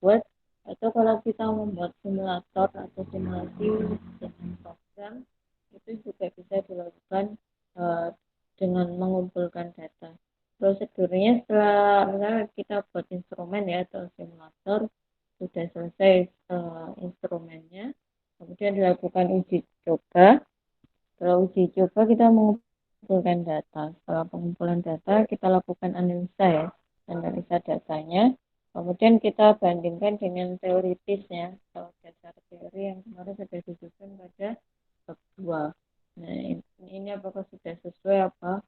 buat, atau kalau kita membuat simulator atau simulasi dengan program, itu juga bisa dilakukan uh, dengan mengumpulkan data. Prosedurnya setelah misalnya kita buat instrumen ya atau simulator, sudah selesai instrumennya, kemudian dilakukan uji coba. Setelah uji coba kita mengumpulkan data. Setelah pengumpulan data kita lakukan analisa ya, analisa datanya. Kemudian kita bandingkan dengan teoritisnya atau dasar teori yang kemarin sudah disusun pada bab 2. Nah, ini apakah sudah sesuai apa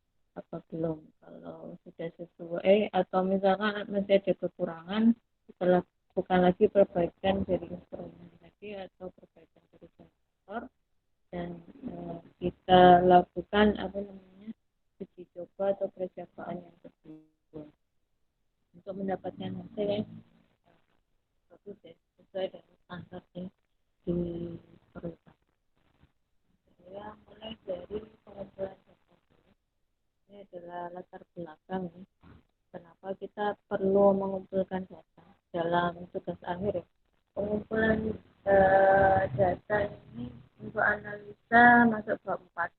belum? Kalau sudah sesuai atau misalkan masih ada kekurangan, kita lakukan lagi perbaikan dari instrumen tadi atau perbaikan dari sensor, dan kita lakukan apa namanya uji coba atau percobaan yang kedua untuk mendapatkan hasil yang bagus ya, sesuai dengan standar yang diperlukan. Saya mulai dari pengumpulan data. Ini adalah latar belakang ya, kenapa kita perlu mengumpulkan data dalam tugas akhir ya. Pengumpulan data ini untuk analisa masuk bab 4.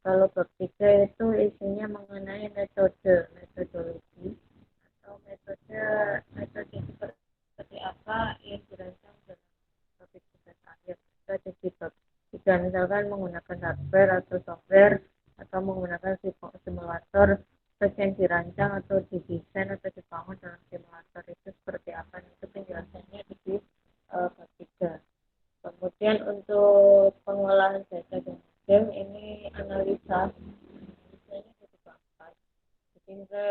Kalau bab 3 itu isinya mengenai metodologi atau metode seperti apa yang dirancang dalam topik tugas akhir. Itu ada di bab 3, misalkan menggunakan hardware atau software atau menggunakan simulator, terus yang dirancang atau didesain atau dibangun dalam simulator itu seperti apa, itu penjelasannya di bab 3. Kemudian untuk pengolahan data dan model ini analisanya cukup gampang. Jadi kita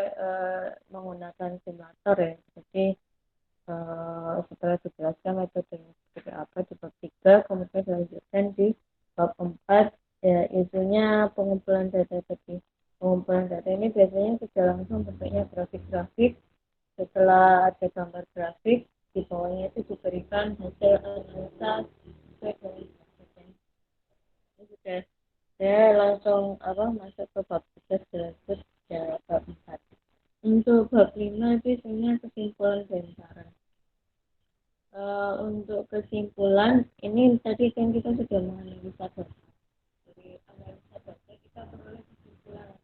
menggunakan simulator ya. Jadi setelah dijelaskan metodenya seperti apa di bab 3, kemudian dilanjutkan di bab 4 ya, isunya pengumpulan data tadi. Pengumpulan data ini biasanya sudah langsung bentuknya grafik-grafik. Setelah ada gambar grafik, di bawahnya itu diberikan hasil analisa sesuai dengan grafiknya. Ini sudah saya langsung masuk ke bab 3 sekaligus ya bab 4. Untuk bab 5 itu isinya kesimpulan dan saran. Untuk kesimpulan ini tadi kan kita sudah menganalisa data. Dari analisa data kita peroleh kesimpulan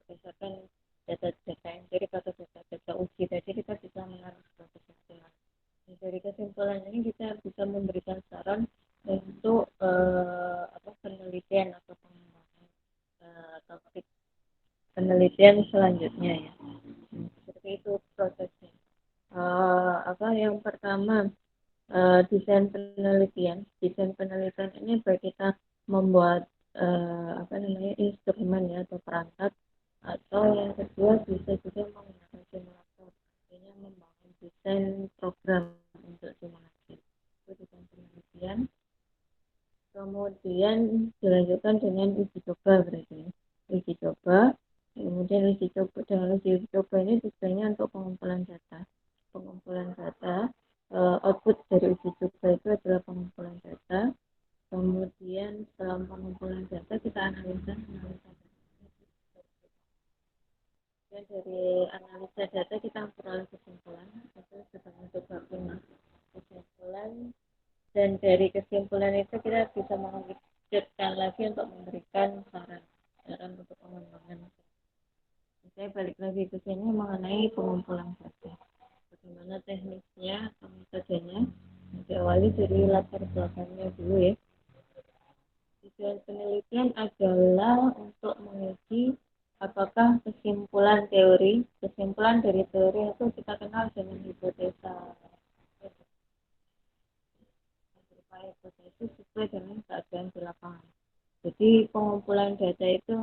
berdasarkan data-data empirik atau data-data uji tadi, kita bisa menarik kesimpulan. Dari kesimpulan ini kita bisa memberikan saran untuk penelitian atau pengembangan topik penelitian selanjutnya ya. Seperti itu prosesnya. Yang pertama, desain penelitian. Desain penelitian ini baik kita membuat instrumen ya atau perangkat, atau yang kedua bisa juga menggunakan simulator, artinya membangun desain program untuk simulasi. Itu desain penelitian. Kemudian dilanjutkan dengan uji coba, berarti uji coba. Kemudian uji coba, dengan uji coba ini tujuannya untuk pengumpulan data. Output dari uji coba itu adalah pengumpulan data. Kemudian setelah pengumpulan data kita analisa data. Dan dari analisa data kita memperoleh kesimpulan, itu sudah untuk bab 5. Kesimpulan, dan dari kesimpulan itu kita bisa melanjutkan lagi untuk memberikan saran untuk pengembangan. Saya balik lagi ke sini mengenai pengumpulan data. Bagaimana teknisnya atau metodenya? Diawali dari latar belakangnya dulu ya. Tujuan penelitian adalah untuk menguji apakah kesimpulan dari teori itu kita kenal dengan hipotesa. Hipotesis sesuai dengan keadaan di lapangan. Jadi pengumpulan data itu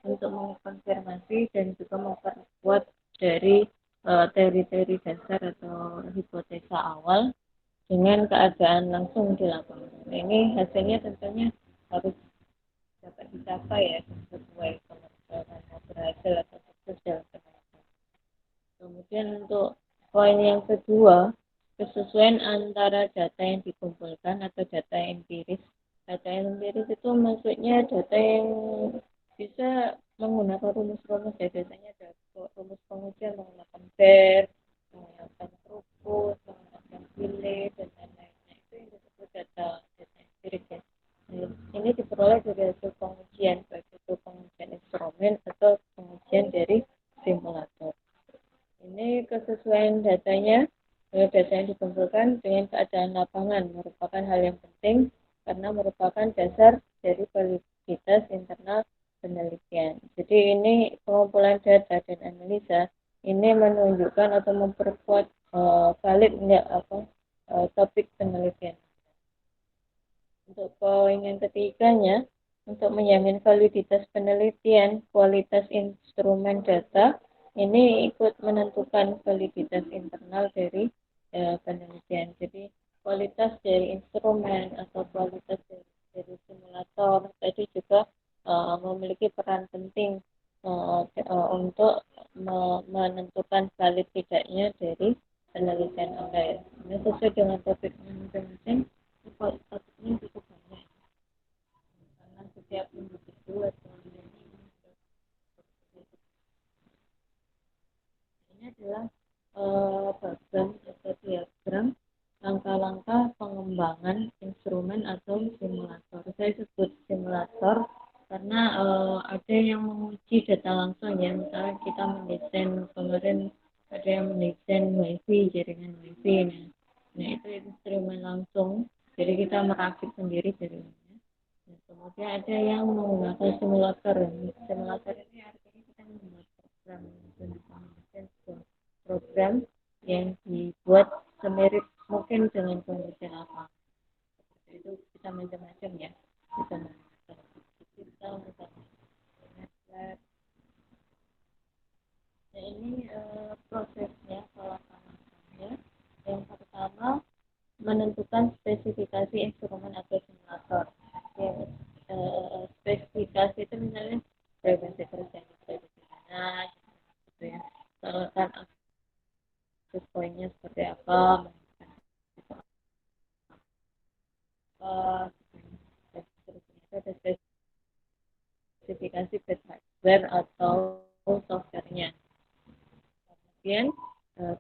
untuk mengkonfirmasi dan juga memperkuat dari teori-teori dasar atau hipotesa awal dengan keadaan langsung di lapangan. Nah, ini hasilnya tentunya harus dapat dicapai ya, sesuai penelitian berhasil atau sukses dalam penelitian. Kemudian untuk poin yang kedua, kesesuaian antara data yang dikumpulkan atau data empiris. Data empiris itu maksudnya data yang bisa menggunakan rumus-rumus ya, biasanya ada rumus pengujian menggunakan BER, Ini kesesuaian datanya, data yang dikumpulkan dengan keadaan lapangan merupakan hal yang penting karena merupakan dasar dari validitas internal penelitian. Jadi ini pengumpulan data dan analisa ini menunjukkan atau memperkuat valid enggak topik penelitian. Untuk poin yang ketiganya, untuk menjamin validitas penelitian, kualitas instrumen data ini ikut menentukan validitas internal dari penelitian. Jadi kualitas dari instrumen atau kualitas dari simulator tadi juga memiliki peran penting untuk menentukan valid tidaknya dari penelitian online. Ini sesuai dengan topik masing-masing, topiknya cukup banyak karena setiap individu atau ini adalah bagan atau diagram langkah-langkah pengembangan instrumen atau simulator. Saya sebut simulator karena ada yang menguji data langsung ya, misalnya kita mendesain kemarin ada yang mendesain wifi, jaringan wifi. Nah itu instrumen langsung, jadi kita merakit sendiri jaringannya. Nah, kemudian ada yang menggunakan simulator. Simulator ini artinya kita membuat program yang dibuat semirip mungkin dengan kondisi lapangan. Itu bisa macam-macam ya, bisa menggunakan digital, misalnya. Nah ini prosesnya, pelaksananya. Yang pertama menentukan spesifikasi instrumen atau simulator. Yang spesifikasi itu misalnya frekuensi kerjanya seperti mana, gitu ya. Misalkan akses poinnya seperti apa, dan seterusnya. Ada spesifikasi hardware atau softwarenya. Kemudian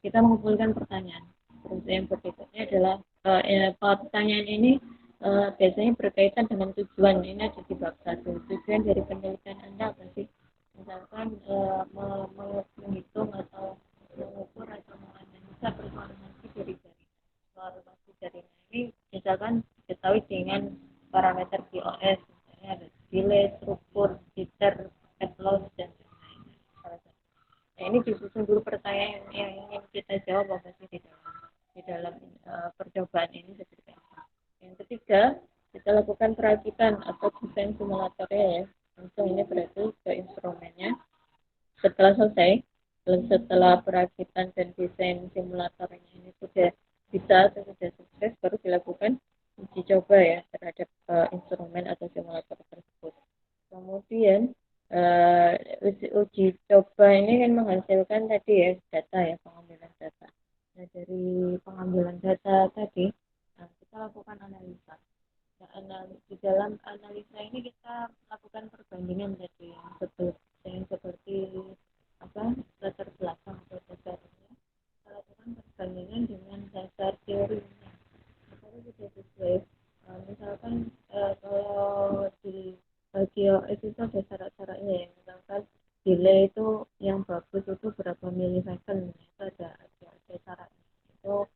kita mengumpulkan pertanyaan. Terus yang berikutnya adalah pertanyaan ini biasanya berkaitan dengan tujuan. Ini ada di bab 1. Tujuan dari penelitian Anda apa sih? Misalkan menghitung atau mengukur atau menganalisa performansi dari jaringan. Performansi jaringan ini misalkan diketahui dengan parameter QoS, misalnya ada delay, throughput, jitter, head loss, dan lain-lain. Nah, ini disusun dulu pertanyaan yang ingin kita jawab apa sih di dalam percobaan ini seperti apa. Yang ketiga, kita lakukan perakitan atau desain simulatornya ya. Langsung ini berarti ke instrumennya. Setelah selesai, setelah perakitan dan desain simulatornya ini sudah bisa atau sudah sukses, baru dilakukan uji coba ya terhadap instrumen atau simulator tersebut. Kemudian uji coba ini kan menghasilkan tadi ya data ya, pengambilan data. Nah dari pengambilan data tadi kita lakukan analisa. Nah, di dalam analisa ini kita lakukan perbandingan tadi yang seperti apa latar belakang atau dasarnya. Kita lakukan perbandingan dengan dasar teorinya. Misalnya sudah sesuai. Misalkan kalau di QoS itu ada syarat-syaratnya ya, misalkan delay itu yang bagus itu berapa milisecond, itu ada syaratnya. Itu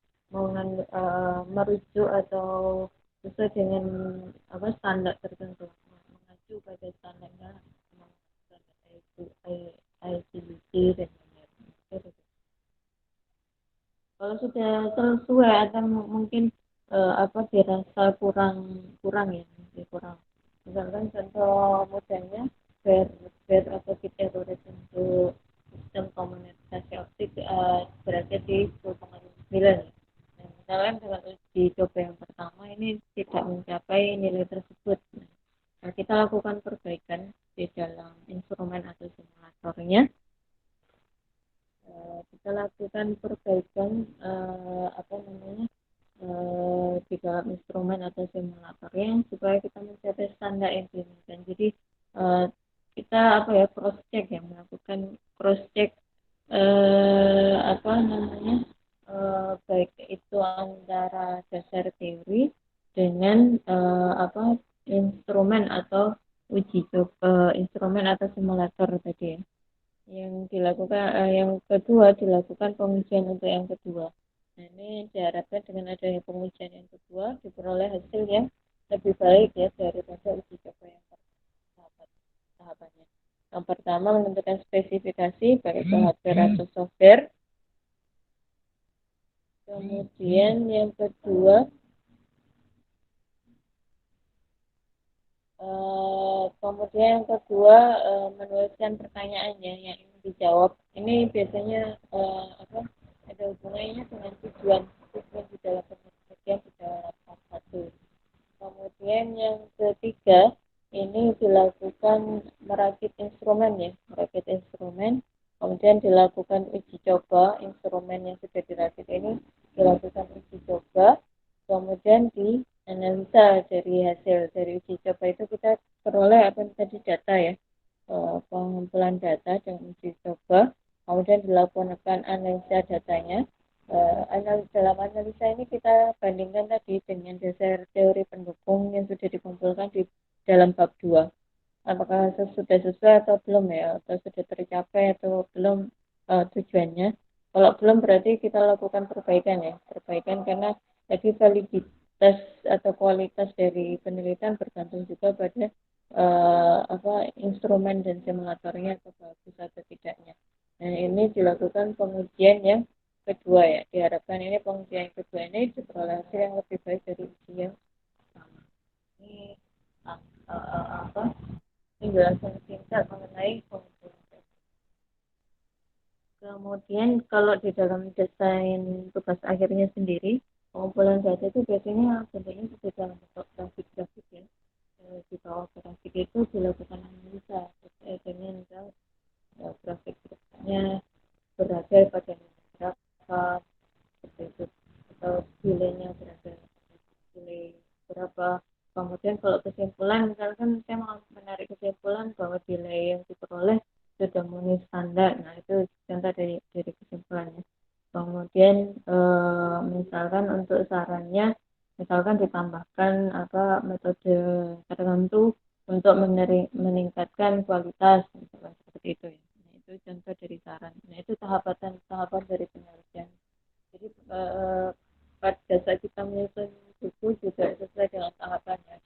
merujuk atau sesuai dengan standar tertentu, mengacu pada standarnya ICBT dan lain-lain. Kalau sudah sesuai atau mungkin dirasa kurang kurang ya, kurang. Misalkan contoh mudahnya ber atau bit error untuk sistem komunikasi optik berada di 10,9. Nah, misalkan dengan uji coba yang pertama ini tidak mencapai nilai tersebut. Nah, kita lakukan perbaikan di dalam instrumen atau simulatornya. Kita lakukan perbaikan di dalam instrumen atau simulatornya supaya kita mencapai standar yang diinginkan. Jadi kita cross check ya, melakukan cross check baik itu antara dasar teori dengan instrumen atau uji coba instrumen atau simulator tadi ya, yang dilakukan yang kedua dilakukan pengujian untuk yang kedua. Nah, ini diharapkan dengan adanya pengujian yang kedua diperoleh hasil yang lebih baik ya daripada uji coba yang tahapannya. Yang pertama menentukan spesifikasi baik itu hardware atau software. Kemudian yang kedua menuliskan pertanyaannya yang ingin dijawab. Ini biasanya ada hubungannya dengan tujuan di dalam penelitian di dalam part 1. Kemudian yang ketiga ini dilakukan merakit instrumen. Kemudian dilakukan uji coba instrumen yang sudah dirakit ini dilakukan uji coba, kemudian dianalisa dari hasil dari uji coba itu kita peroleh apa tadi data ya, pengumpulan data dan uji coba, kemudian dilakukan analisa datanya. Dalam analisa ini kita bandingkan tadi dengan dasar teori pendukung yang sudah dikumpulkan di dalam bab 2. Apakah sudah sesuai atau belum ya, atau sudah tercapai atau belum tujuannya. Kalau belum berarti kita lakukan perbaikan karena tadi validitas atau kualitas dari penelitian bergantung juga pada instrumen dan simulatornya atau bagus atau tidaknya. Nah, ini dilakukan pengujian yang kedua ya. Diharapkan ini pengujian yang kedua ini diperoleh hasil yang lebih baik dari uji yang pertama. Ini penjelasan singkat mengenai pengumpulan data. Kemudian kalau di dalam desain tugas akhirnya sendiri, pengumpulan data itu biasanya bentuknya sudah dalam bentuk grafik-grafik ya. Di bawah grafik itu dilakukan analisa terkait dengan grafik-grafiknya berada pada berapa seperti itu, atau nilainya berada nilai berapa. Kemudian kalau kesimpulan, misalkan saya mau menarik kesimpulan bahwa nilai yang diperoleh sudah memenuhi standar. Nah, itu contoh dari kesimpulannya. Kemudian misalkan untuk sarannya, misalkan ditambahkan metode tertentu untuk meningkatkan kualitas, misalkan seperti itu ya. Nah, itu contoh dari saran. Nah, itu tahapan dari penelitian. Jadi pada saat kita menyusun buku juga sesuai dengan tahapannya.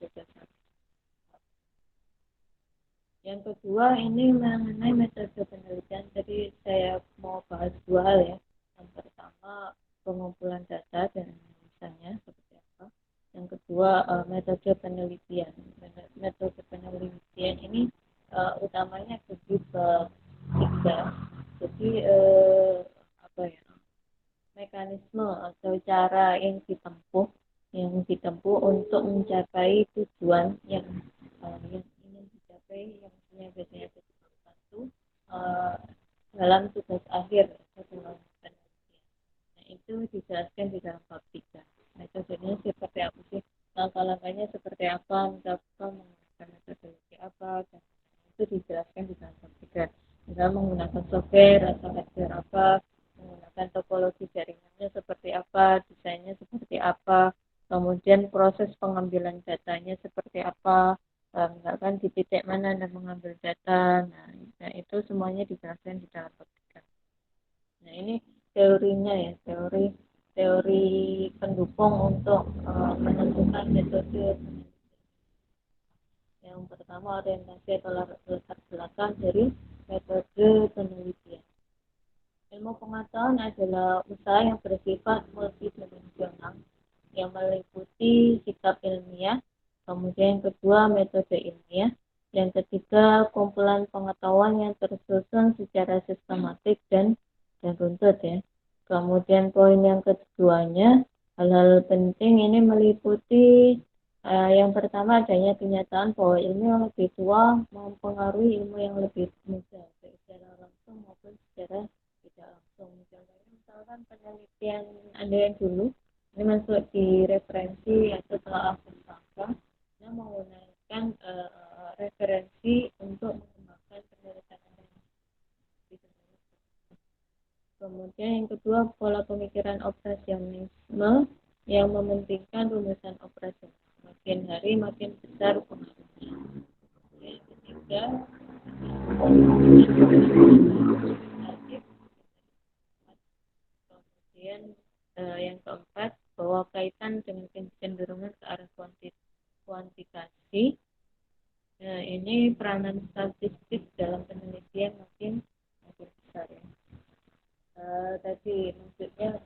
Yang kedua ini mengenai metode penelitian. Jadi saya mau bahas dua hal ya. Yang pertama pengumpulan data dan analisanya seperti apa. Yang kedua metode penelitian. Metode penelitian ini utamanya bagi bab 3. Jadi mekanisme atau cara yang ditempuh untuk mencapai tujuan yang ingin dicapai, yang biasanya jadi satu dalam tugas akhir atau dalam penelitian. Nah, itu dijelaskan di dalam bab 3. Nah, itu jadinya seperti apa sih, langkah-langkahnya seperti apa, misalkan menggunakan metodologi apa, dan itu dijelaskan di dalam bab 3. Misalnya menggunakan software atau hardware apa, menggunakan topologi jaringannya seperti apa, desainnya seperti apa, kemudian proses pengambilan datanya seperti apa, misalkan di titik mana Anda mengambil data. Nah, itu semuanya dijelaskan di dalam bab 3. Nah, ini teorinya ya, teori pendukung untuk menentukan metode. Yang pertama orientasi atau latar belakang dari metode penelitian. Ilmu pengetahuan adalah usaha yang bersifat multidimensional yang meliputi sikap ilmiah, kemudian yang kedua metode ilmiah, yang ketiga kumpulan pengetahuan yang tersusun secara sistematik dan runtut ya. Kemudian poin yang keduanya, hal-hal penting ini meliputi yang pertama adanya kenyataan bahwa ilmu yang lebih tua mempengaruhi ilmu yang lebih muda, baik secara langsung maupun secara tidak langsung. Contohnya misalkan penelitian Anda yang dulu ini masuk di referensi atau telah bersangka yang menggunakan referensi untuk mengembangkan penelitian Anda. Kemudian yang kedua pola pemikiran operasionalisme yang mementingkan rumusan operasional. Makin hari makin besar pengaruhnya. Yang ketiga Kemudian yang keempat, bahwa kaitan dengan kecenderungan ke arah kuantifikasi. Ini peranan statistik dalam penelitian makin besar ya. Tadi maksudnya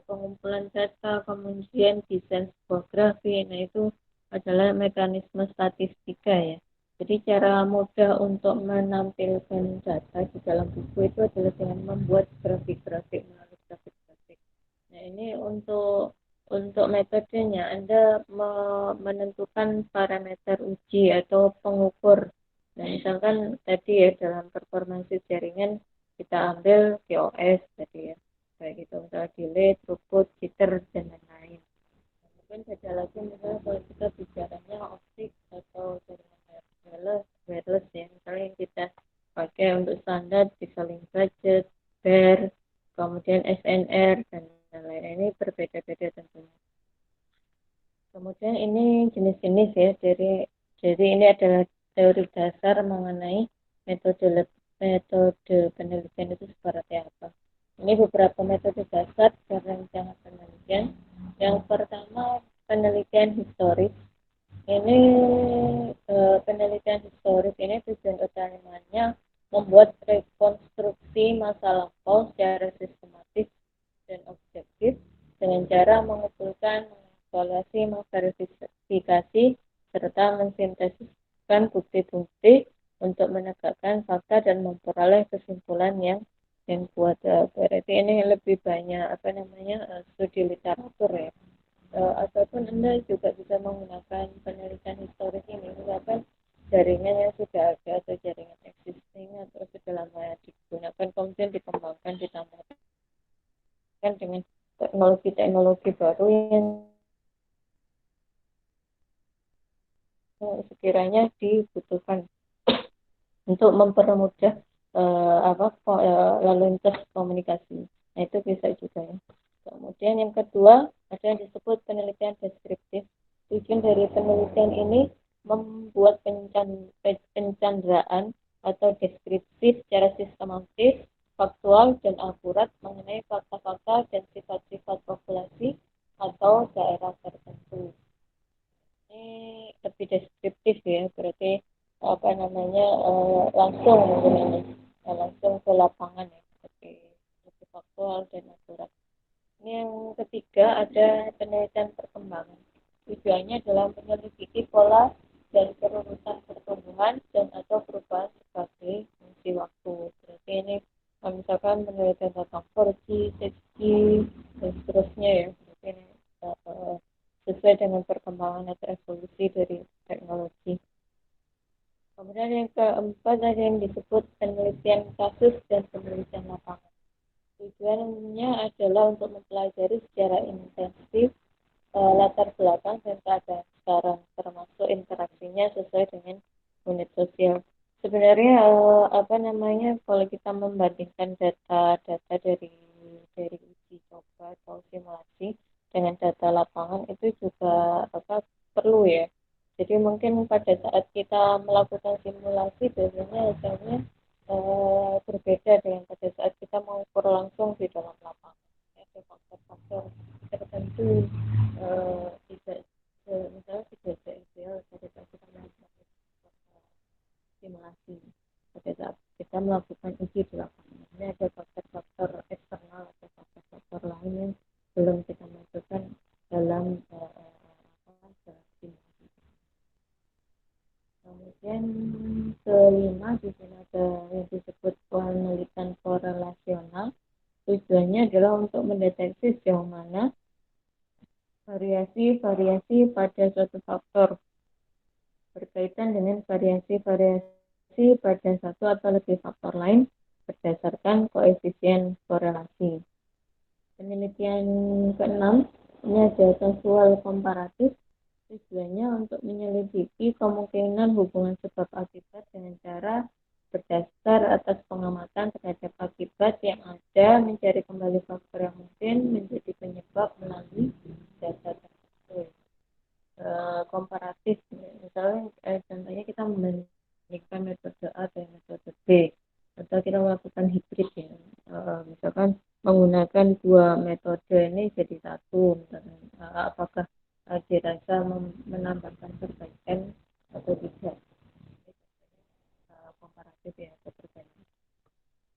pengumpulan data, kemudian desain sebuah grafik, nah itu adalah mekanisme statistika ya. Jadi cara mudah untuk menampilkan data di dalam buku itu adalah dengan membuat grafik-grafik melalui grafik-grafik. Nah ini untuk metodenya Anda menentukan parameter uji atau pengukur. Nah misalkan tadi ya dalam performansi jaringan kita ambil QoS tadi ya, kayak gitu misalnya delay, throughput, jitter dan lain-lain. Mungkin beda lagi misalnya kalau kita bicaranya optik atau jaringan wireless ya, misalnya yang kita pakai untuk standar disaling budget, BER, kemudian SNR dan lain-lain, ini berbeda-beda tentunya. Kemudian ini jenis-jenis ya, jadi ini adalah teori dasar mengenai metode metode penelitian itu seperti apa. Ini beberapa metode dasar perencanaan penelitian. Yang pertama, penelitian historis. Ini penelitian historis ini tujuan utamanya membuat rekonstruksi masa lampau secara sistematis dan objektif dengan cara mengumpulkan, mengevaluasi, memverifikasi, serta mensintesiskan bukti-bukti untuk menegakkan fakta dan memperoleh kesimpulan yang kuat. Berarti ini lebih banyak studi literatur ya. Ataupun Anda juga bisa menggunakan penelitian historis ini, misalkan jaringan yang sudah ada atau jaringan existing atau sudah lama digunakan kemudian dikembangkan, ditambahkan dengan teknologi-teknologi baru yang sekiranya dibutuhkan untuk mempermudah lalu lintas komunikasi. Nah itu bisa juga ya. Kemudian yang kedua ada yang disebut penelitian deskriptif. Tujuan dari penelitian ini membuat pencanderaan atau deskripsi secara sistematis, faktual dan akurat mengenai fakta-fakta dan sifat-sifat populasi atau daerah tertentu. Ini lebih deskriptif ya, berarti langsung langsung ke lapangan ya, lebih faktual dan akurat. Ini yang ketiga ada penelitian perkembangan. Tujuannya adalah menyelidiki pola dan kerurutan pertumbuhan dan atau perubahan sebagai fungsi waktu. Berarti ini misalkan penelitian tentang 4G, 6G dan seterusnya ya. Berarti ini sesuai dengan perkembangan atau evolusi dari teknologi. Kemudian yang keempat ada yang disebut penelitian kasus dan penelitian lapangan. Tujuannya adalah untuk mempelajari secara intensif latar belakang dan keadaan sekarang, termasuk interaksinya sesuai dengan unit sosial. Sebenarnya kalau kita membandingkan data dari uji coba atau simulasi dengan data lapangan itu juga perlu ya. Jadi mungkin pada saat kita melakukan simulasi biasanya hasilnya berbeda dengan pada saat kita mengukur langsung di dalam lapangan. Ada faktor-faktor tertentu tidak misalnya tidak ideal pada saat kita melakukan simulasi. Pada saat kita melakukan uji di lapangan, ini ada faktor-faktor eksternal atau faktor-faktor lain yang belum kita masukkan dalam simulasi. Kemudian kelima di sini ada yang disebut penelitian korelasional. Tujuannya adalah untuk mendeteksi sejauh mana variasi-variasi pada suatu faktor berkaitan dengan variasi-variasi pada satu atau lebih faktor lain berdasarkan koefisien korelasi. Penelitian keenam ini ada kausal komparatif. Tujuannya untuk menyelidiki kemungkinan hubungan sebab akibat dengan cara berdasar atas pengamatan terhadap akibat yang ada, mencari kembali faktor yang mungkin menjadi penyebab melalui data tertentu. Komparatif, misalnya contohnya kita membandingkan metode A dan metode B, atau kita melakukan hibrid ya, misalkan menggunakan dua metode ini jadi satu, apakah dirasa menambahkan perbaikan atau tidak, komparatif ya atau perbaikan.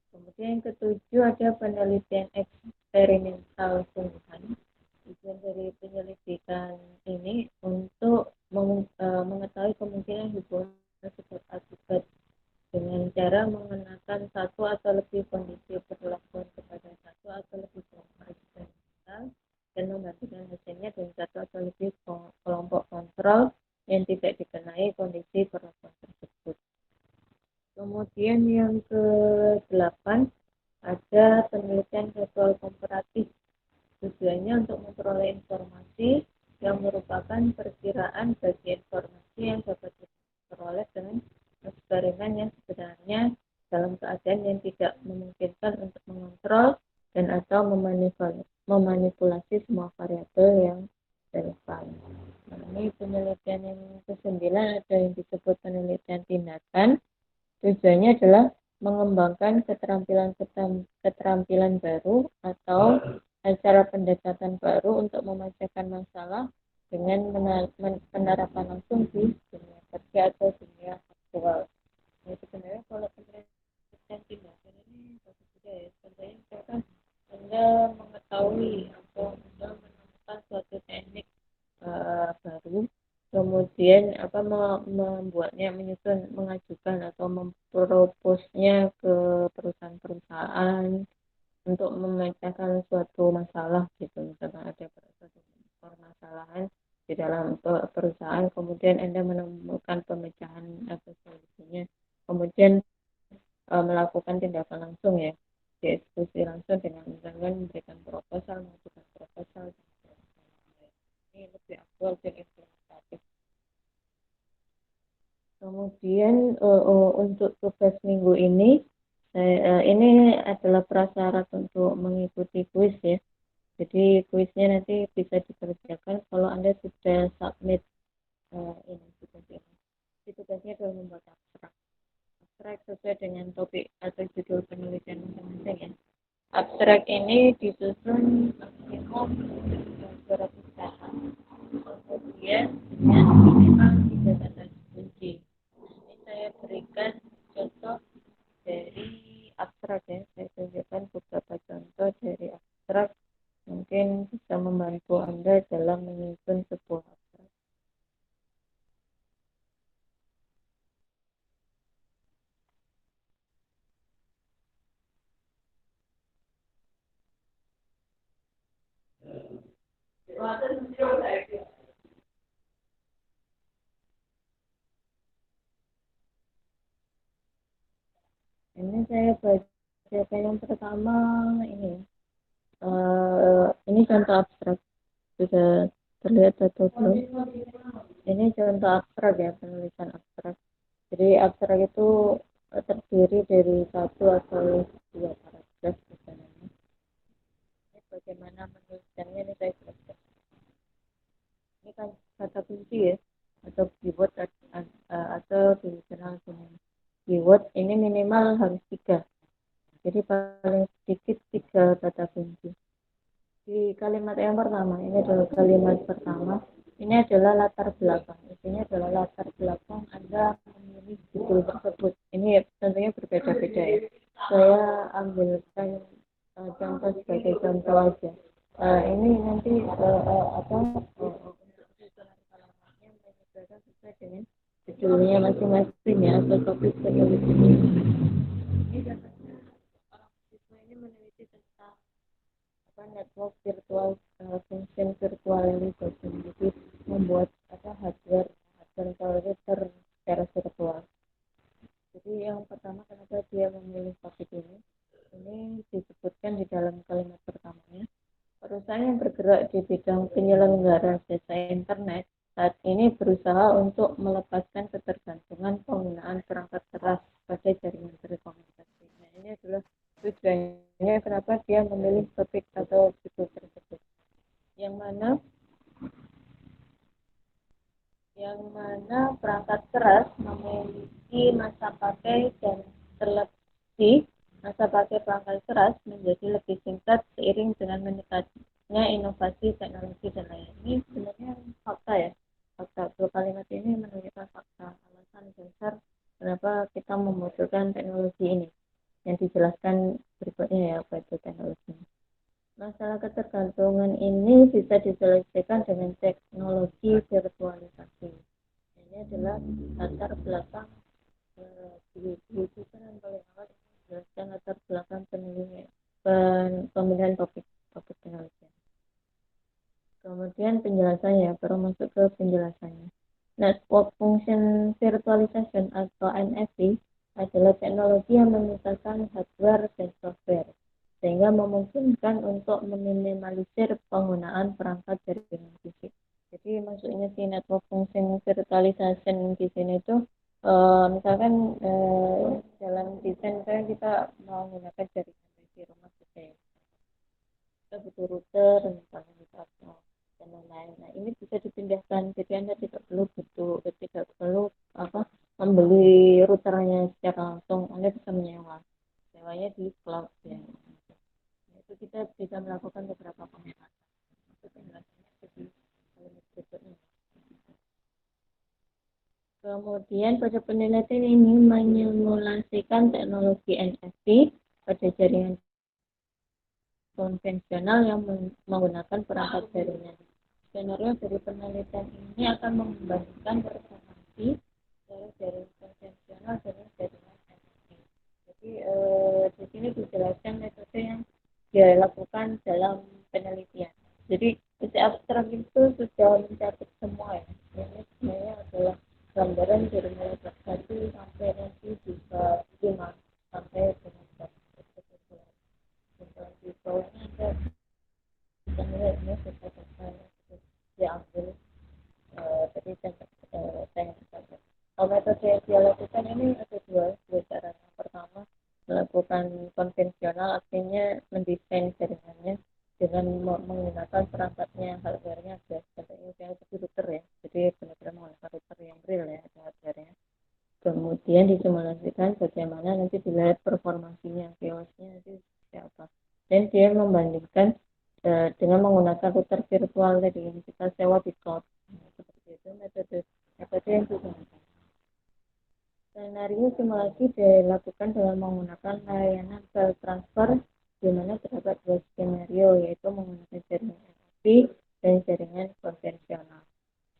Kemudian yang ketujuh ada penelitian eksperimental sungguhan. Tujuan dari penyelidikan ini untuk mengetahui kemungkinan hubungan sebab akibat dengan cara mengenakan satu atau lebih kondisi perlakuan kepada satu atau lebih kelompok eksperimental dan membandingkan hasilnya dengan satu atau lebih kelompok kontrol yang tidak dikenai kondisi perlakuan tersebut. Kemudian yang ke-8 ada penelitian virtual komparatif. Tujuannya untuk memperoleh informasi yang merupakan perkiraan bagi informasi yang dapat diperoleh dengan eksperimen yang sebenarnya dalam keadaan yang tidak memungkinkan untuk mengontrol dan atau memanipulasi semua variabel yang relevan. Nah, ini penelitian yang ke-9 ada yang disebut penelitian tindakan. Tujuannya adalah mengembangkan keterampilan baru atau cara pendekatan baru untuk memecahkan masalah dengan penerapan langsung di dunia kerja atau dunia aktual. Nah, sebenarnya kalau penelitian tindakan ini bagus juga ya. Contohnya misalkan Anda mengetahui atau Anda menemukan suatu teknik baru, kemudian membuatnya, mengajukan atau memproposnya ke perusahaan-perusahaan untuk memecahkan suatu masalah gitu. Misalkan ada suatu permasalahan di dalam perusahaan, kemudian Anda menemukan pemecahan atau solusinya, kemudian melakukan tindakan langsung ya, dieksekusi langsung dengan misalkan memberikan proposal, mengajukan proposal. Ini lebih aktual dan implementatif. Kemudian untuk tugas minggu ini adalah prasyarat untuk mengikuti kuis ya. Jadi kuisnya nanti bisa dikerjakan kalau Anda sudah submit ini tugas ini. Tugasnya adalah membuat abstrak. Abstrak sesuai dengan topik atau judul penelitian masing-masing ya. Abstrak ini disusun maksimum 200 kata. Kemudian dengan minimal 3 kata kunci. Ini saya berikan contoh dari abstrak ya. Saya tunjukkan beberapa contoh dari abstrak, mungkin bisa membantu Anda dalam menyusun sebuah abstrak. Ini saya bacakan yang pertama ini. Ini contoh abstrak, sudah terlihat atau belum? Ini contoh abstrak ya, penulisan abstrak. Jadi abstrak itu terdiri dari satu atau dua paragraf misalnya. Ini bagaimana menuliskannya, ini saya jelaskan. Ini kan kata kunci ya, atau keyword atau dikenal dengan keyword ini minimal harus 3. Jadi paling sedikit 3 kata kunci. Di kalimat yang pertama, ini adalah kalimat pertama, ini adalah latar belakang. Ini adalah latar belakang Anda memilih judul tersebut. Ini tentunya berbeda-beda ya. Saya ambilkan contoh sebagai contoh aja. Ini nanti sesuai dengan judulnya masing-masing ya, atau topik penelitian. Ini contohnya orang siswa ini meneliti tentang network virtual, function virtualization. Jadi membuat hardware komputer secara virtual. Jadi yang pertama, kenapa dia memilih topik ini disebutkan di dalam kalimat pertamanya. Perusahaan yang bergerak di bidang penyelenggara jasa internet saat ini berusaha untuk melepaskan ketergantungan penggunaan perangkat keras pada jaringan telekomunikasi. Nah, ini adalah tujuannya kenapa dia memilih topik atau judul tersebut. Yang mana perangkat keras memiliki masa pakai dan terlebih Masa pakai perangkat keras menjadi lebih singkat seiring dengan meningkatnya inovasi teknologi dan lain. Ini sebenarnya fakta ya. Fakta dua kalimat ini menunjukkan fakta alasan dasar kenapa kita membutuhkan teknologi ini. Yang dijelaskan berikutnya ya apa itu teknologi. Masalah ketergantungan ini bisa diselesaikan dengan teknologi virtualisasi. Ini adalah latar belakang di yang paling awal menjelaskan latar belakang pemilihan topik penelitian. Kemudian penjelasannya, baru masuk ke penjelasannya. Network Function Virtualization atau NFC adalah teknologi yang memisahkan hardware dan software, sehingga memungkinkan untuk meminimalisir penggunaan perangkat jaringan fisik. Jadi maksudnya si network function virtualization di sini itu misalkan dalam desain misalnya kita mau menggunakan jaringan di rumah saja ya. Kita butuh router misalnya kita dan lain-lain. Nah ini bisa dipindahkan, jadi Anda tidak perlu membeli routernya secara langsung, Anda bisa sewanya di cloud ya. Nah, itu kita bisa melakukan beberapa pemetakan. Itu penjelasannya jadi berikutnya. Kemudian pada penelitian ini menyimulasikan teknologi NFC pada jaringan konvensional yang menggunakan perangkat jaringan. Skenario dari penelitian ini akan membandingkan performansi dari jaringan konvensional dengan jaringan NFC. Jadi di sini dijelaskan metode yang dilakukan dalam penelitian. Jadi isi abstrak itu sudah mencatat semua ya. Ini sebenarnya adalah gambaran dari mulai bab 1 sampai nanti bisa 5 sampai dengan bab kesimpulan. Di bawahnya ada bisa melihat ini data-data yang diambil tadi saya sampaikan. Metode yang dia lakukan ini ada dua cara. Yang pertama melakukan konvensional, artinya mendesain jaringannya dengan menggunakan perangkatnya hardware-nya contohnya misalnya seperti router ya, jadi benar-benar menggunakan router yang real ya ada hardware-nya. Kemudian disimulasikan bagaimana nanti dilihat performansinya, chaos-nya nanti seperti apa, dan dia membandingkan dengan menggunakan router virtual tadi yang kita sewa di cloud. Seperti itu metode yang digunakan. Skenario simulasi dilakukan dengan menggunakan layanan file transfer, di mana terdapat dua skenario, yaitu menggunakan jaringan NFC dan jaringan konvensional.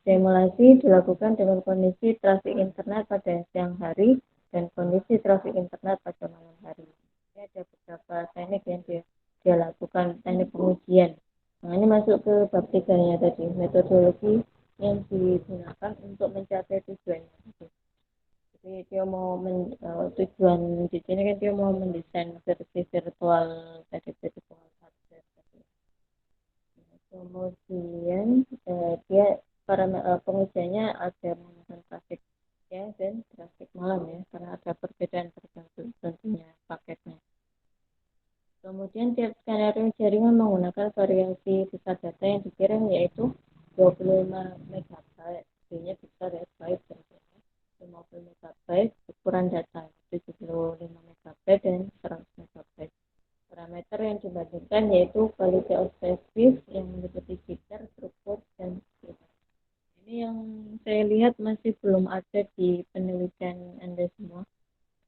Simulasi dilakukan dengan kondisi trafik internet pada siang hari dan kondisi trafik internet pada malam hari. Ini ada beberapa teknik yang dia lakukan, teknik pengujian. Nah, ini masuk ke bab 3-nya tadi, metodologi yang digunakan untuk mencapai tujuannya. Jadi dia mau tujuan di sini kan dia mau mendesain versi virtual tadi, virtual hardware tadi. Kemudian dia pengujiannya ada menggunakan trafik ya dan trafik malam ya, karena ada perbedaan tergantung tentunya paketnya. Kemudian tiap skenario jaringan menggunakan variasi besar data yang dikirim, yaitu 25 MB, jadinya besar ya, byte contohnya 50 MB ukuran data, 75 MB dan 100 MB. Parameter yang dibandingkan yaitu quality of service yang meliputi jitter, throughput, dan speed. Ini yang saya lihat masih belum ada di penelitian Anda semua.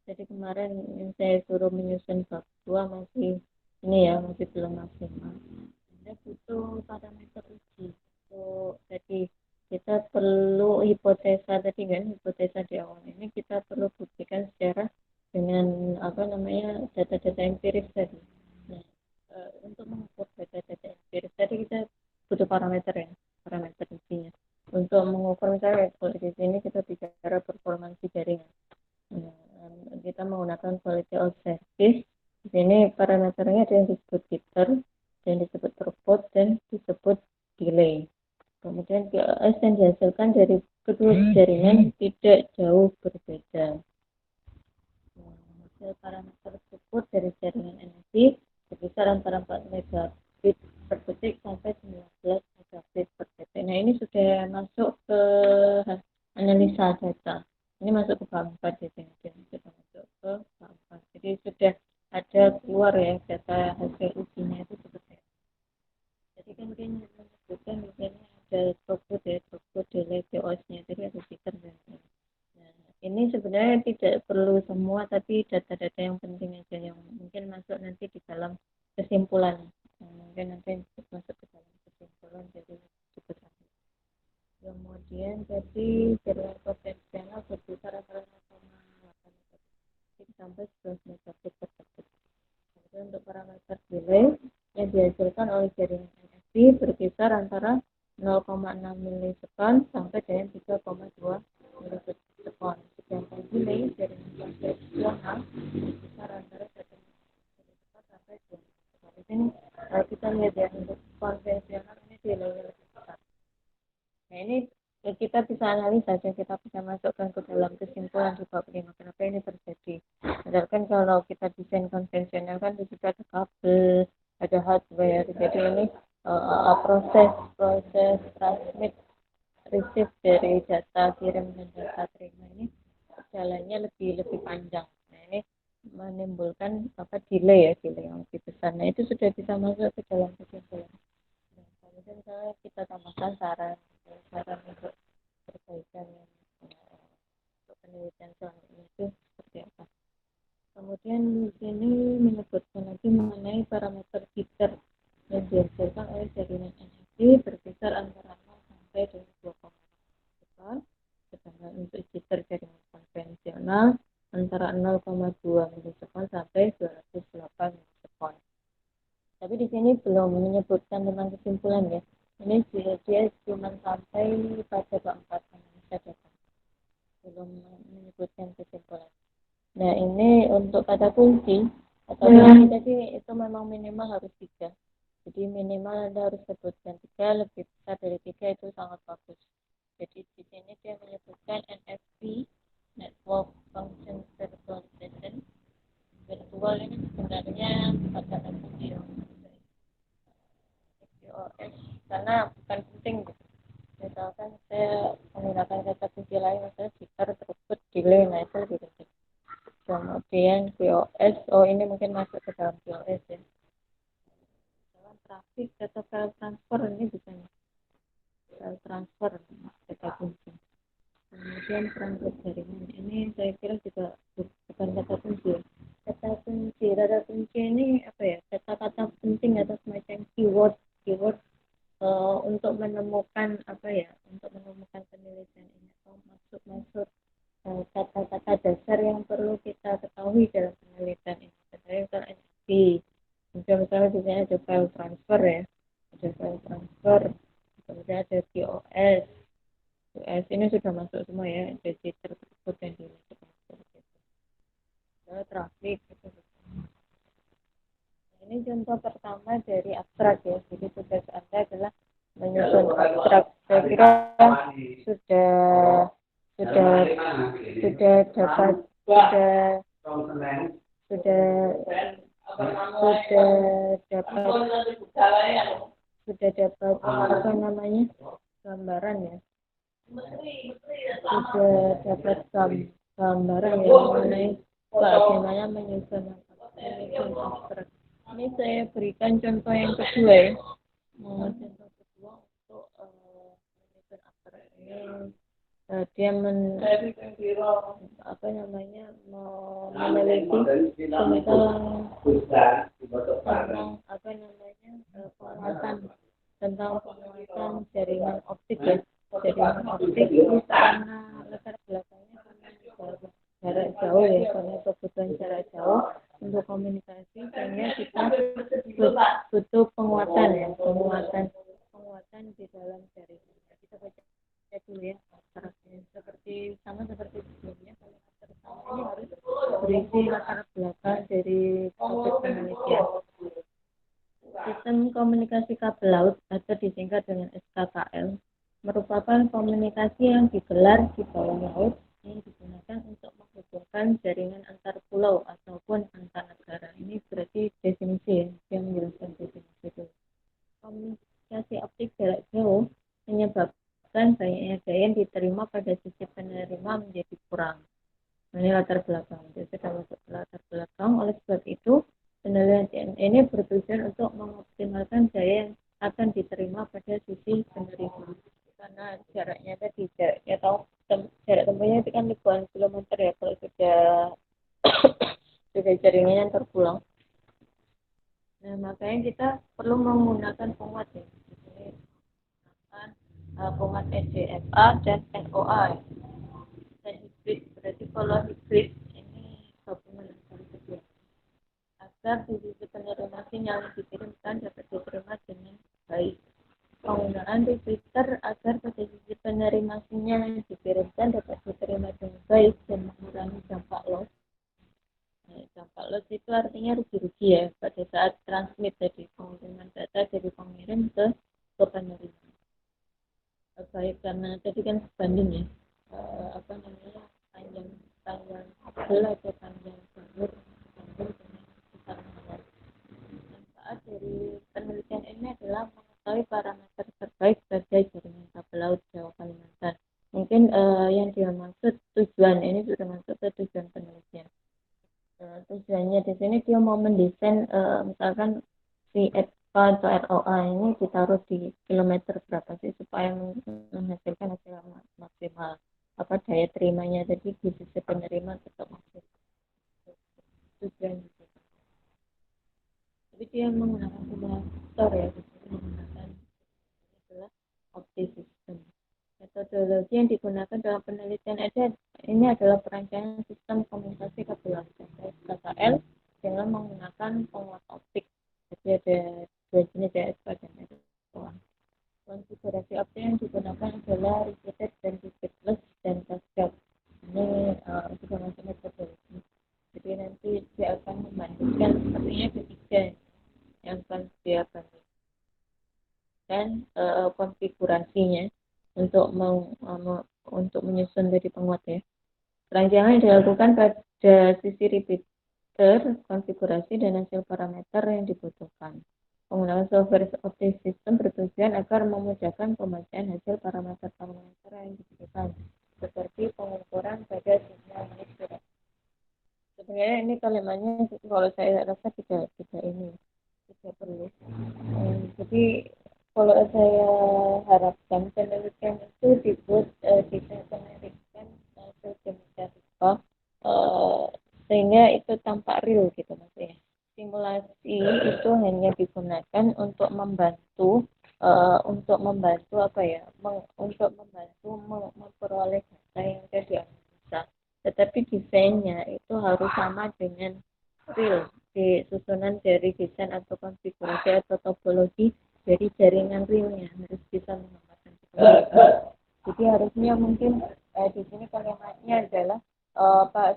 Jadi kemarin yang saya suruh menyusun bab 2 masih ini ya, masih belum maksimal. Anda butuh parameter uji. Jadi kita perlu hipotesa tadi kan, hipotesa di awal ini kita perlu buktikan secara dengan data-data empiris tadi. Nah, untuk mengukur data-data empiris tadi kita butuh parameter ya, parameter ujinya. Untuk mengukur misalnya kalau di sini kita bicara performansi jaringan. Kita menggunakan quality of service. Di sini parameternya ada yang disebut jitter, yang disebut throughput, dan disebut delay. Kemudian QoS yang dihasilkan dari kedua jaringan tidak jauh berbeda. Hasil parameter throughput dari jaringan NFC berkisar antara 4 megabit per detik sampai 19 megabit per detik. Nah ini sudah masuk ke analisa data. Ini masuk ke bab 4 di sini, sudah masuk ke bab 4. Jadi sudah sebenarnya tidak perlu semua, tapi data-data yang penting aja yang mungkin masuk nanti di dalam kesimpulan. Mungkin nanti masuk ke dalam kesimpulan jadi cukup rapi. Kemudian jadi jaringan potensial berkisar antara 0,8 sampai 11 megabit per detik. Kemudian untuk parameter delay yang dihasilkan oleh jaringan NFC berkisar antara 0,6 milisekund sampai dengan 3,2 milisekund. Sedangkan delay jaringan konvensional berkisar antara 1 milisekund sampai 2 milisekund. Di sini kita lihat ya, untuk konvensional ini delay lebih cepat. Nah ini kita bisa analisa dan kita bisa masukkan ke dalam kesimpulan di bab 5 kenapa ini terjadi. Misalkan kalau kita desain konvensional kan di situ ada kabel, ada hardware, jadi ini proses transmit receive dari data kirim dan data terima ini jalannya lebih panjang. Nah ini menimbulkan delay yang lebih besar. Nah itu sudah bisa masuk ke dalam kesimpulan. Nah, kemudian kita tambahkan saran untuk perbaikan untuk penelitian selanjutnya itu seperti apa. Kemudian di sini menyebutkan lagi mengenai parameter jitter yang dihasilkan oleh jaringan NFC berkisar antara 0 sampai dengan 2,5. Sedangkan untuk jitter jaringan konvensional antara 0,2 milisekund sampai 208 milisekund. Tapi di sini belum menyebutkan tentang kesimpulan ya. Ini dia cuma sampai pada keempat saja, belum menyebutkan kesimpulan. Nah ini untuk kata kunci atau kunci tadi itu memang minimal harus 3. Jadi minimal Anda harus sebutkan 3, lebih besar dari 3 itu sangat bagus. Jadi di sini dia menyebutkan NFC, Network Function Virtualization. Virtual ini sebenarnya bukan kata kunci QoS karena bukan penting gitu. Misalkan saya menggunakan kata kunci lain, misalnya jitter, throughput, delay, nah itu lebih penting. Kemudian QoS, ini mungkin masuk ke dalam QoS ya. Dalam traffic atau file transfer ini bukan file transfer kata kunci. Kemudian perangkat jaringan ini saya kira juga bukan kata kunci. Kata kunci ini apa ya? Kata-kata penting atau semacam keyword untuk menemukan untuk menemukan penelitian ini atau masuk kata-kata dasar yang perlu kita ketahui dalam penelitian ini. Misalnya NFC, misalnya di sini ada file transfer ya, ada file transfer, kemudian ada QoS. QoS ini sudah masuk semua ya, jadi tersebut yang dimasukkan seperti itu. Traffic itu. Ini contoh pertama dari abstrak ya, jadi tugas Anda adalah menyusun abstrak. Saya kira sudah dapat apa namanya gambaran ya, sudah dapat gambaran ya mengenai bagaimana menyusun abstrak. Ini saya berikan contoh yang kedua ya. Contoh kedua untuk menyusun abstrak ini dia meneliti tentang penguatan jaringan optik ya. Jaringan optik itu karena latar belakangnya karena jarak jauh ya, karena kebutuhan jarak jauh untuk komunikasi, sehingga kita butuh penguatan di dalam jaringan. Kita baca dulu ya, seperti sebelumnya. Pertama ini harus berisi latar belakang dari topik penelitian. Sistem komunikasi kabel laut atau disingkat dengan SKKL merupakan komunikasi yang digelar di bawah laut yang digunakan untuk menghubungkan jaringan antar pulau ataupun antar negara. Ini berarti definisi ya, yang menjelaskan definisi itu. Komunikasi optik jarak jauh menyebabkan banyaknya daya yang diterima pada sisi penerima menjadi kurang. Ini latar belakang. Jadi kita masuk ke latar belakang. Oleh sebab itu, penelitian ini bertujuan untuk mengoptimalkan daya yang akan diterima pada sisi penerima. Karena jaraknya tadi, jarak tempuhnya itu kan ribuan kilometer ya. Kalau makanya kita perlu menggunakan penguat ya. Jadi penguat EGFA dan NOA ya. Dan hibrid, berarti kalau hibrid ini gabungan antara kedua agar sisi penerima sinyal yang dikirimkan dapat diterima dengan baik. Penggunaan repeater agar pada sisi penerima sinyal yang dikirimkan dapat diterima dengan baik dan mengurangi dampak loss. Dampak loss itu artinya rugi-rugi ya pada saat transmit dari pengiriman data dari pengirim ke penerima. Baik karena tadi kan sebanding ya, panjang kabel atau panjang jalur sebanding dengan besaran loss. Manfaat dari penelitian ini adalah mengetahui parameter terbaik pada jaringan kabel laut Jawa Kalimantan. Mungkin yang dia maksud tujuan ini sudah masuk ke tujuan penelitian. Tujuannya di sini dia mau mendesain misalkan si EPA atau ROA ini ditaruh di kilometer berapa sih supaya menghasilkan hasil maksimal, apa daya terimanya tadi di sisi penerima tetap maksimal. Tujuan gitu. Tapi dia menggunakan simulator ya, menggunakan adalah OptiSystem. Metodologi yang digunakan dalam penelitian ini adalah perancangan sistem komunikasi kabel KKL dengan menggunakan penguat optik. Jadi ada dua jenis ya, ESPA dan ROA. Konfigurasi optik yang digunakan adalah repeated dan repeatless dan cascade. Ini juga masuk metodologi. Jadi nanti dia akan membandingkan sepertinya ketiga yang akan dia bandingkan dan konfigurasinya untuk menyusun dari penguat ya. Perancangan yang dilakukan pada sisi repeater, konfigurasi dan hasil parameter yang dibutuhkan. Penggunaan software OptiSystem bertujuan agar memudahkan pembacaan hasil parameter-parameter yang dibutuhkan, seperti pengukuran pada sinyal monitor. Sebenarnya ini kalimatnya kalau saya rasa tidak perlu. Jadi kalau saya harapkan penelitian itu dibuat penelitian sedemikian sehingga itu tampak real gitu maksudnya. Simulasi itu hanya digunakan untuk membantu memperoleh data yang ada di analisa. Tetapi desainnya itu harus sama dengan real di susunan dari desain atau konfigurasi atau topologi dari jaringan realnya harus bisa menambahkan. Jadi harusnya mungkin di sini kalimatnya adalah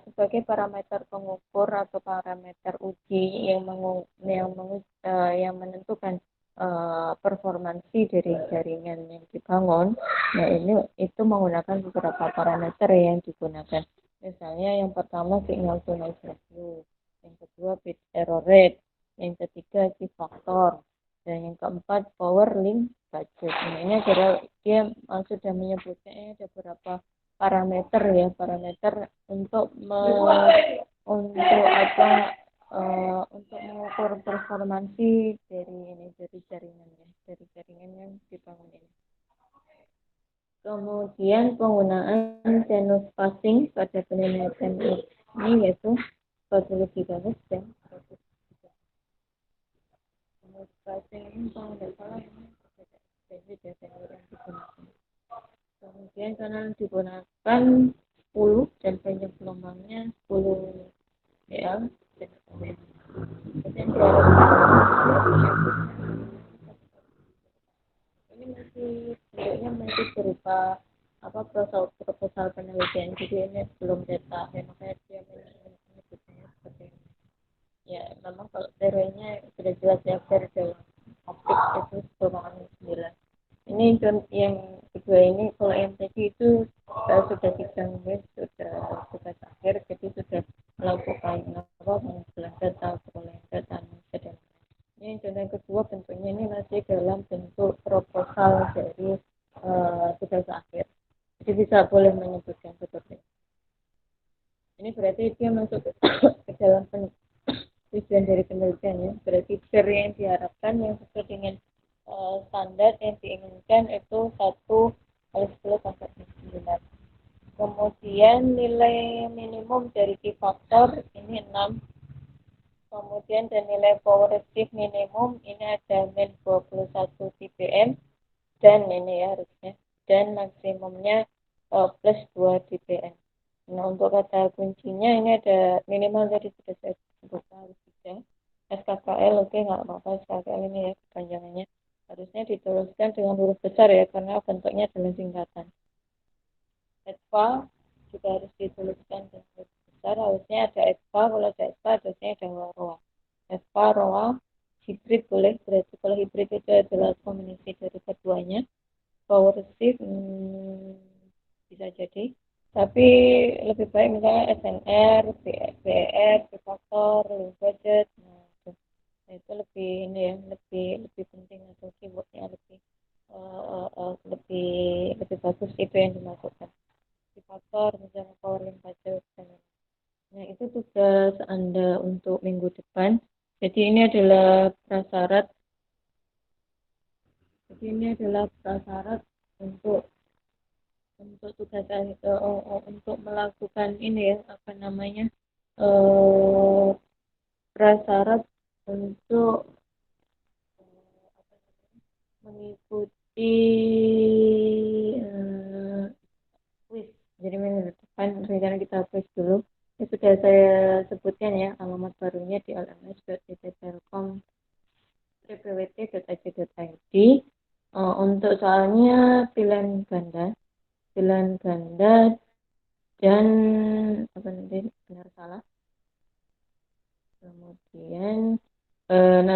sebagai parameter pengukur atau parameter uji yang menentukan performansi dari jaringan yang dibangun. Nah itu menggunakan beberapa parameter yang digunakan. Misalnya yang pertama signal to noise ratio, yang kedua bit error rate, yang ketiga key factor, dan yang keempat power link budget. Nah, ini adalah dia sudah menyebutkan ada beberapa parameter untuk mengukur performansi dari jaringan yang dibangun ini. Kemudian penggunaan channel spacing pada penelitian ini yaitu 40 GHz dan 100 GHz. Channel spacing ini kalau tidak salah ini berbeda channel yang digunakan. Kemudian kanal digunakan 10 dan panjang gelombangnya 10 VL dan kemudian ini masih berupa proposal penelitian, jadi ini belum data, makanya dia menyebutnya seperti ini. Ya memang kalau teorinya sudah jelas ya, dalam optik itu 10,9. Ini yang kedua ini, kalau yang tadi itu sudah sidang sudah akhir, jadi sudah melakukan pengumpulan data, perolehan data, dan ini yang kedua bentuknya ini masih dalam bentuk proposal dari tugas akhir, jadi bisa boleh menyebutkan seperti ini. Ini berarti dia masuk ke dalam tujuan dari penelitian ya, berarti dari yang diharapkan yang sesuai dengan standar yang diinginkan itu 1/10 sampai 9. Kemudian nilai minimum dari key factor ini 6. Kemudian dan nilai power receive minimum ini ada min 21 dBm dan ini ya harusnya, dan maksimumnya plus 2 dBm. Nah, untuk kata kuncinya ini ada minimal tadi sudah saya sebutkan harus bisa. SKKL, oke nggak apa-apa, SKKL ini ya kepanjangannya. Harusnya dituliskan dengan huruf besar ya, karena bentuknya adalah singkatan. ETPA juga harus dituliskan dengan huruf besar, harusnya ada ETPA, kalau ada ETPA harusnya ada ROA. ETPA, ROA, hybrid boleh, berarti kalau hybrid itu adalah kombinasi dari keduanya. Power receive bisa jadi, tapi lebih baik misalnya SNR, BR, faktor, low budget, nah, itu lebih ini ya, lebih penting, atau keywordnya lebih lebih bagus itu yang dimasukkan di faktor misalnya power link budget dan nah itu tugas Anda untuk minggu depan. Jadi ini adalah prasyarat, untuk tugas untuk melakukan ini ya, apa namanya, eh, prasyarat untuk mengikuti quiz. Jadi minggu depan rencana kita quiz dulu. Ini sudah saya sebutkan ya, alamat barunya di lms.pt.telkom www.id. Untuk soalnya pilihan ganda dan apa nanti benar salah. Kemudian nanti